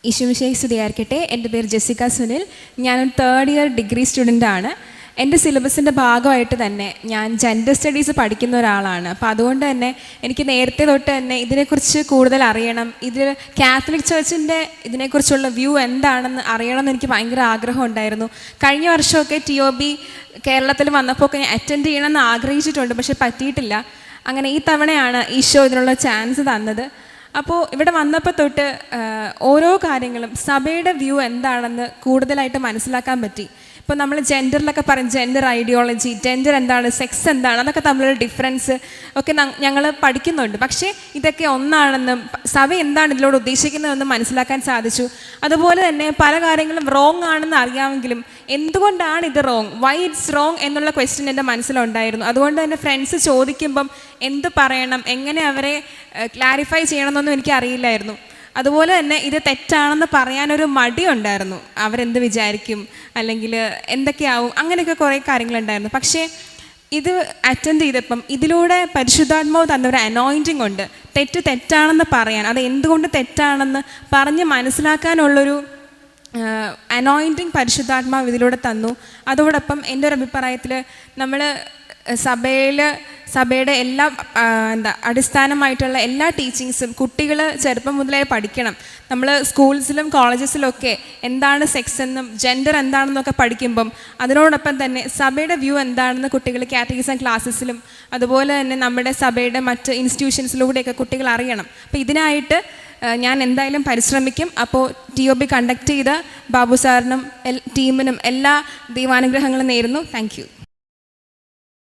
ഈശോമിശിഹായ്ക്ക് സ്തുതിയായിരിക്കട്ടെ. എൻ്റെ പേര് ജെസിക്ക സുനിൽ. ഞാനൊരു 3rd ഇയർ ഡിഗ്രി സ്റ്റുഡൻ്റാണ്. എൻ്റെ സിലബസിൻ്റെ ഭാഗമായിട്ട് തന്നെ ഞാൻ ജെൻഡർ സ്റ്റഡീസ് പഠിക്കുന്ന ഒരാളാണ്. അപ്പോൾ അതുകൊണ്ട് തന്നെ എനിക്ക് നേരത്തെ തൊട്ട് തന്നെ ഇതിനെക്കുറിച്ച് കൂടുതൽ അറിയണം, ഇതിൽ കാത്തലിക് ചർച്ചിൻ്റെ ഇതിനെക്കുറിച്ചുള്ള വ്യൂ എന്താണെന്ന് അറിയണമെന്ന് എനിക്ക് ഭയങ്കര ആഗ്രഹം ഉണ്ടായിരുന്നു. കഴിഞ്ഞ വർഷമൊക്കെ TOB കേരളത്തിൽ വന്നപ്പോൾ ഒക്കെ ഞാൻ അറ്റൻഡ് ചെയ്യണമെന്ന് ആഗ്രഹിച്ചിട്ടുണ്ട്, പക്ഷെ പറ്റിയിട്ടില്ല. അങ്ങനെ ഈ തവണയാണ് ഈശോ ഇതിനുള്ള ചാൻസ് തന്നത്. അപ്പോൾ ഇവിടെ വന്നപ്പോൾ തൊട്ട് ഓരോ കാര്യങ്ങളും സഭയുടെ വ്യൂ എന്താണെന്ന് കൂടുതലായിട്ട് മനസ്സിലാക്കാൻ പറ്റി. ഇപ്പോൾ നമ്മൾ ജെൻഡറിലൊക്കെ പറയും ജെൻഡർ ഐഡിയോളജി, ജെൻഡർ എന്താണ്, സെക്സ് എന്താണ്, അതൊക്കെ തമ്മിലുള്ള ഡിഫറൻസ് ഒക്കെ ഞങ്ങൾ പഠിക്കുന്നുണ്ട്. പക്ഷേ ഇതൊക്കെ ഒന്നാണെന്നും സഭ എന്താണ് ഇതിലൂടെ ഉദ്ദേശിക്കുന്നതെന്നും മനസ്സിലാക്കാൻ സാധിച്ചു. അതുപോലെ തന്നെ പല കാര്യങ്ങളും റോങ് ആണെന്ന് അറിയാമെങ്കിലും എന്തുകൊണ്ടാണ് ഇത് റോങ്, വൈ ഇറ്റ്സ് റോങ് എന്നുള്ള ക്വസ്റ്റ്യൻ എൻ്റെ മനസ്സിലുണ്ടായിരുന്നു. അതുകൊണ്ട് തന്നെ ഫ്രണ്ട്സ് ചോദിക്കുമ്പം എന്ത് പറയണം, എങ്ങനെ അവരെ ക്ലാരിഫൈ ചെയ്യണമെന്നൊന്നും എനിക്ക് അറിയില്ലായിരുന്നു. അതുപോലെ തന്നെ ഇത് തെറ്റാണെന്ന് പറയാനൊരു മടിയുണ്ടായിരുന്നു. അവരെന്ത് വിചാരിക്കും, അല്ലെങ്കിൽ എന്തൊക്കെയാവും, അങ്ങനെയൊക്കെ കുറേ കാര്യങ്ങളുണ്ടായിരുന്നു. പക്ഷേ ഇത് അറ്റൻഡ് ചെയ്തപ്പം ഇതിലൂടെ പരിശുദ്ധാത്മാവ് തന്നൊരു അനോയിൻറ്റിങ് ഉണ്ട്. തെറ്റാണെന്ന് പറയാൻ, അത് എന്തുകൊണ്ട് തെറ്റാണെന്ന് പറഞ്ഞ് മനസ്സിലാക്കാനുള്ളൊരു അനോയിൻറ്റിങ് പരിശുദ്ധാത്മാവ് ഇതിലൂടെ തന്നു. അതോടൊപ്പം എൻ്റെ ഒരു അഭിപ്രായത്തിൽ നമ്മൾ സഭയുടെ എല്ലാ അടിസ്ഥാനമായിട്ടുള്ള എല്ലാ ടീച്ചിങ്സും കുട്ടികൾ ചെറുപ്പം മുതലേ പഠിക്കണം. നമ്മൾ സ്കൂൾസിലും കോളേജസിലൊക്കെ എന്താണ് സെക്സ് എന്നും ജെൻഡർ എന്താണെന്നൊക്കെ പഠിക്കുമ്പം അതിനോടൊപ്പം തന്നെ സഭയുടെ വ്യൂ എന്താണെന്ന് കുട്ടികൾ കാറ്റഗിസം ക്ലാസ്സസിലും അതുപോലെ തന്നെ നമ്മുടെ സഭയുടെ മറ്റ് ഇൻസ്റ്റിറ്റ്യൂഷൻസിലൂടെയൊക്കെ കുട്ടികൾ അറിയണം. അപ്പോൾ ഇതിനായിട്ട് ഞാൻ എന്തായാലും പരിശ്രമിക്കും. അപ്പോൾ TOB കണ്ടക്ട് ചെയ്ത ബാബു സാറിനും ടീമിനും എല്ലാ ദൈവാനുഗ്രഹങ്ങളും നേരുന്നു. Thank you.